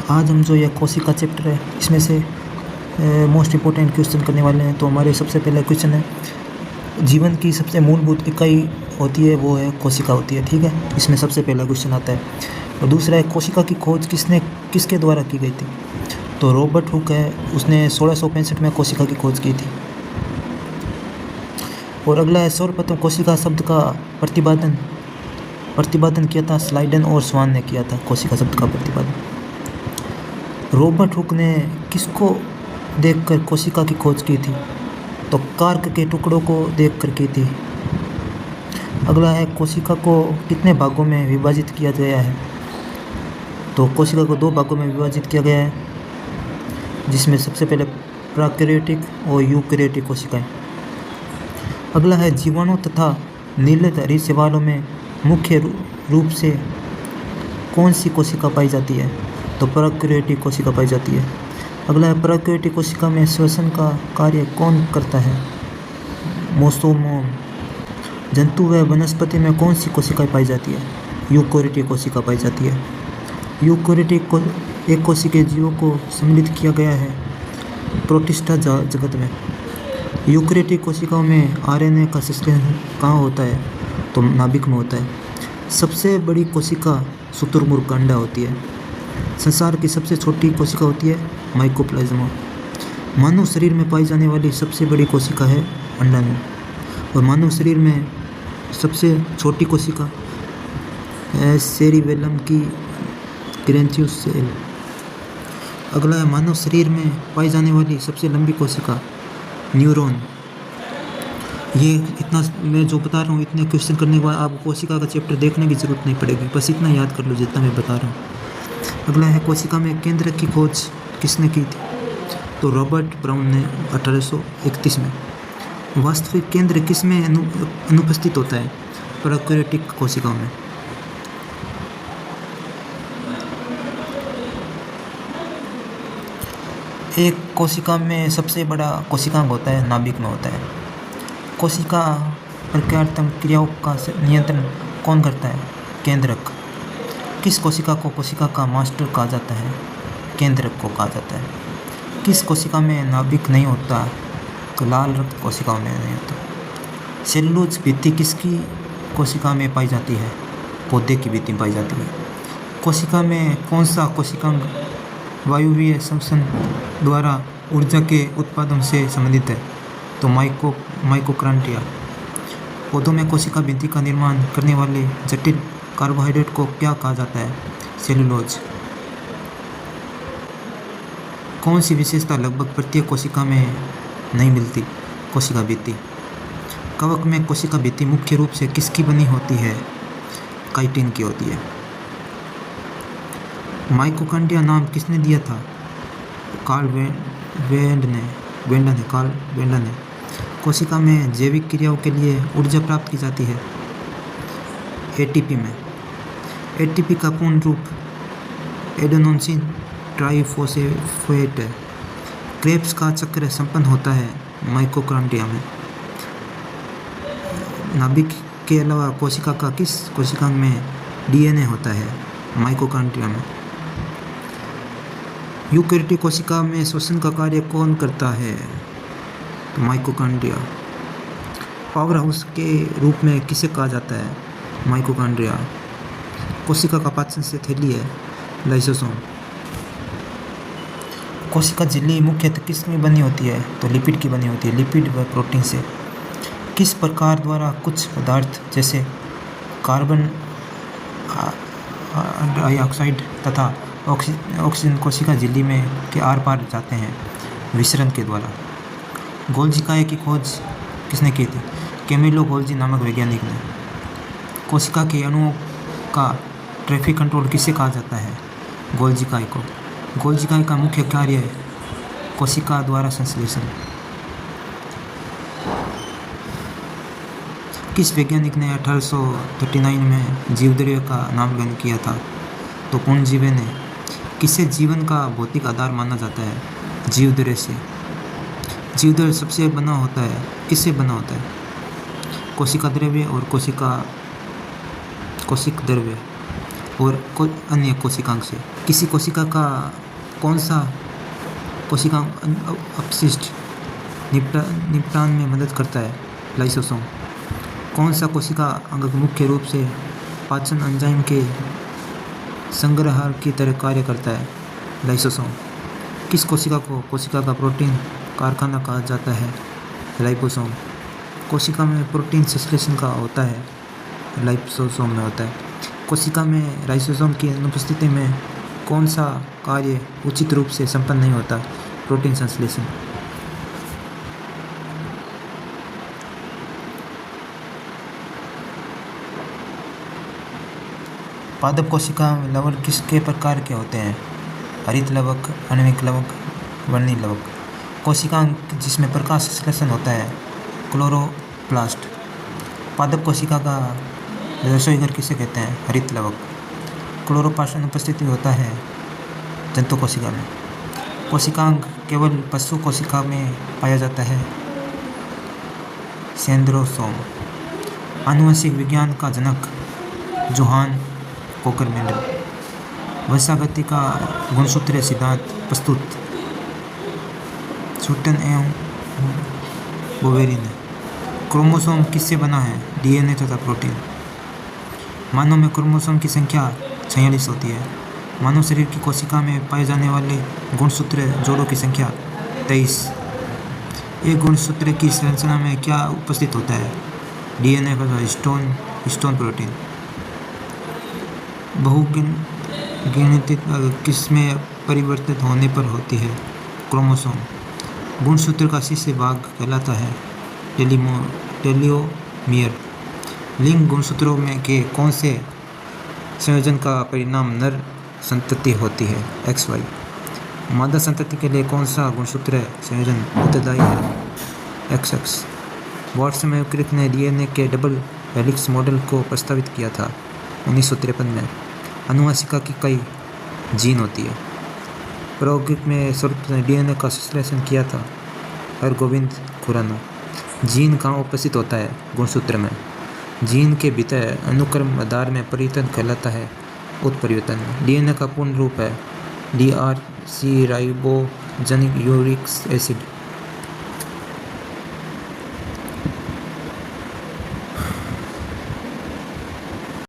आज हम जो यह कोशिका चैप्टर है इसमें से मोस्ट इम्पोर्टेंट क्वेश्चन करने वाले हैं। तो हमारे सबसे पहला क्वेश्चन है, जीवन की सबसे मूलभूत इकाई होती है वो है कोशिका होती है। ठीक है, इसमें सबसे पहला क्वेश्चन आता है। और दूसरा है, कोशिका की खोज किसके द्वारा की गई थी? तो रॉबर्ट हुक है, उसने 1665 में कोशिका की खोज की थी। और अगला है, सर्वप्रथम कोशिका शब्द का प्रतिपादन किया था स्लाइडन और स्वान ने किया था कोशिका शब्द का प्रतिपादन। रॉबर्ट हुक ने किसको देखकर कोशिका की खोज की थी? तो कार्क के टुकड़ों को देखकर की थी। अगला है, कोशिका को कितने भागों में विभाजित किया गया है? तो कोशिका को 2 भागों में विभाजित किया गया है, जिसमें सबसे पहले प्राकैरियोटिक और यूकैरियोटिक कोशिकाएं। अगला है, जीवाणु तथा नीलत हरी शैवालों में मुख्य रूप से कौन सी कोशिका पाई जाती है? तो प्राकैरियोटिक कोशिका पाई जाती है। अगला है, प्राकैरियोटिक कोशिका में श्वसन का कार्य कौन करता है? मोसोमोम। जंतु व वनस्पति में कौन सी कोशिकाएं पाई जाती है? यूकैरियोटिक कोशिका पाई जाती है। यूकैरियोटिक एक कोशिकीय जीवों को सम्मिलित किया गया है प्रोटिस्टा जगत में। यूकैरियोटिक कोशिकाओं में आरएनए का संश्लेषण कहाँ होता है? तो नाभिक में होता है। सबसे बड़ी कोशिका शुतुरमुर्ग का अंडा होती है। संसार की सबसे छोटी कोशिका होती है माइकोप्लाज्मा। मानव शरीर में पाई जाने वाली सबसे बड़ी कोशिका है अंडाणु। और मानव शरीर में सबसे छोटी कोशिका है सेरिबेलम की ग्रैंथियस सेल। अगला है, मानव शरीर में पाई जाने वाली सबसे लंबी कोशिका न्यूरॉन। ये इतना मैं जो बता रहा हूँ, इतने क्वेश्चन करने के बाद आपको कोशिका का चैप्टर देखने की ज़रूरत नहीं पड़ेगी, बस इतना याद कर लो जितना मैं बता रहा हूँ। अगला है, कोशिका में केंद्रक की खोज किसने की थी? तो रॉबर्ट ब्राउन ने 1831 में। वास्तविक केंद्र किस में अनुपस्थित होता है? प्रोकैरियोटिक कोशिकाओं में। एक कोशिका में सबसे बड़ा कोशिकांग होता है नाभिक में होता है। कोशिका प्रत्यावर्तन क्रियाओं का नियंत्रण कौन करता है? केंद्रक। किस कोशिका को कोशिका का मास्टर कहा जाता है? केंद्रक को कहा जाता है। किस कोशिका में नाभिक नहीं होता? तो लाल रक्त कोशिकाओं में नहीं होता। सेलुलोज भित्ति किसकी कोशिका में पाई जाती है? पौधे की भित्ति पाई जाती है। कोशिका में कौन सा कोशिकांग वायवीय श्वसन द्वारा ऊर्जा के उत्पादन से संबंधित है? तो माइटोकॉन्ड्रिया। पौधों में कोशिका भित्ति का निर्माण करने वाले जटिल कार्बोहाइड्रेट को क्या कहा जाता है? सेलुलोज। कौन सी विशेषता लगभग प्रत्येक कोशिका में नहीं मिलती? कोशिका भित्ति। कवक में कोशिका भित्ति मुख्य रूप से किसकी बनी होती है? काइटिन की होती है। माइटोकॉन्ड्रिया नाम किसने दिया था? कार्ल वेंडन ने। कोशिका में जैविक क्रियाओं के लिए ऊर्जा प्राप्त की जाती है एटीपी में। एटीपी का पूर्ण रूप एडेनोसिन ट्राइफॉस्फेट है। क्रेब्स का चक्र संपन्न होता है माइटोकॉन्ड्रिया में। नाभिक के अलावा कोशिका का किस कोशिकांग में डीएनए होता है? माइटोकॉन्ड्रिया में। यूकैरियोटिक कोशिका में श्वसन का कार्य कौन करता है? तो माइटोकॉन्ड्रिया। पावर हाउस के रूप में किसे कहा जाता है? माइटोकॉन्ड्रिया। कोशिका का पाचन से थैली है लाइसोसोम। कोशिका झिल्ली मुख्यतः किस में बनी होती है? तो लिपिड की बनी होती है, लिपिड व प्रोटीन से। किस प्रकार द्वारा कुछ पदार्थ जैसे कार्बन डाइऑक्साइड तथा ऑक्सीजन कोशिका झिल्ली में के आर पार जाते हैं? विसरण के द्वारा। गोल्जी काय की खोज किसने की थी? कैमिलो गोल्जी नामक वैज्ञानिक ने। कोशिका के अणुओं का ट्रैफिक कंट्रोल किसे कहा जाता है? गोल्जी काय को। गोल्जी काय का मुख्य कार्य है कोशिका द्वारा संश्लेषण। किस वैज्ञानिक ने 1839 में जीवद्रव्य का नामकरण किया था? तो पुनर्जीवन ने। किसे जीवन का भौतिक आधार माना जाता है? जीवद्रव्य से। जीवद्रव्य सबसे बना होता है, किससे बना होता है? कोशिका द्रव्य और कोशिक द्रव्य और अन्य कोशिकांग से। किसी कोशिका का कौन सा कोशिका अपशिष्ट निपटान में मदद करता है? लाइसोसोम। कौन सा कोशिका अंग मुख्य रूप से पाचन एंजाइम के संग्रह की तरह कार्य करता है? लाइसोसोम। किस कोशिका को कोशिका का प्रोटीन कारखाना कहा जाता है? लाइपोसोम। कोशिका में प्रोटीन संश्लेषण का होता है? लाइपोसोम में होता है। कोशिका में लाइसोसोम की अनुपस्थिति में कौन सा कार्य उचित रूप से संपन्न नहीं होता? प्रोटीन संश्लेषण। पादप कोशिका में लवण किसके प्रकार के होते हैं? हरित लवक, आणविक लवक, वर्णिल लवक। कोशिका जिसमें प्रकाश संश्लेषण होता है? क्लोरोप्लास्ट। पादप कोशिका का रसोई घर किसे कहते हैं? हरित लवक। क्लोरोप्लास्ट अनुपस्थिति होता है जंतु कोशिका में। कोशिकांग केवल पशु कोशिका में पाया जाता है? सेंड्रोसोम। आनुवंशिक विज्ञान का जनक? जोहान कोकर मेंडल। वंशागति का गुणसूत्रीय सिद्धांत प्रस्तुत? सूटन एवं बोवेरी ने। क्रोमोसोम किससे बना है? डीएनए तथा प्रोटीन। मानव में क्रोमोसोम की संख्या 46 होती है। मानव शरीर की कोशिका में पाए जाने वाले गुणसूत्रीय जोड़ों की संख्या 23। एक गुणसूत्र की संरचना में क्या उपस्थित होता है? डीएनए तथा हिस्टोन प्रोटीन। बहुगिणित किस्में परिवर्तित होने पर होती है? क्रोमोसोम। गुणसूत्र का शीर्ष भाग कहलाता है टेलोमियर। लिंग गुणसूत्रों में के कौन से संयोजन का परिणाम नर संतति होती है? XY। मादा संतति के लिए कौन सा गुणसूत्र संयोजन उत्तरदायी है? XX। वाटसन एवं क्रिक ने डीएनए के डबल हेलिक्स मॉडल को प्रस्तावित किया था 1953 में। आनुवंशिका की कई जीन होती है। प्रायोगिक में सर्वप्रथम ने डीएनए का संश्लेषण किया था हरगोविंद खुराना। जीन कहाँ उपस्थित होता है? गुणसूत्र में। जीन के भीतर अनुक्रम आधार में परिवर्तन कहलाता है उत्परिवर्तन। डीएनए का पूर्ण रूप है DRC राइबोजेनिक यूरिक एसिड।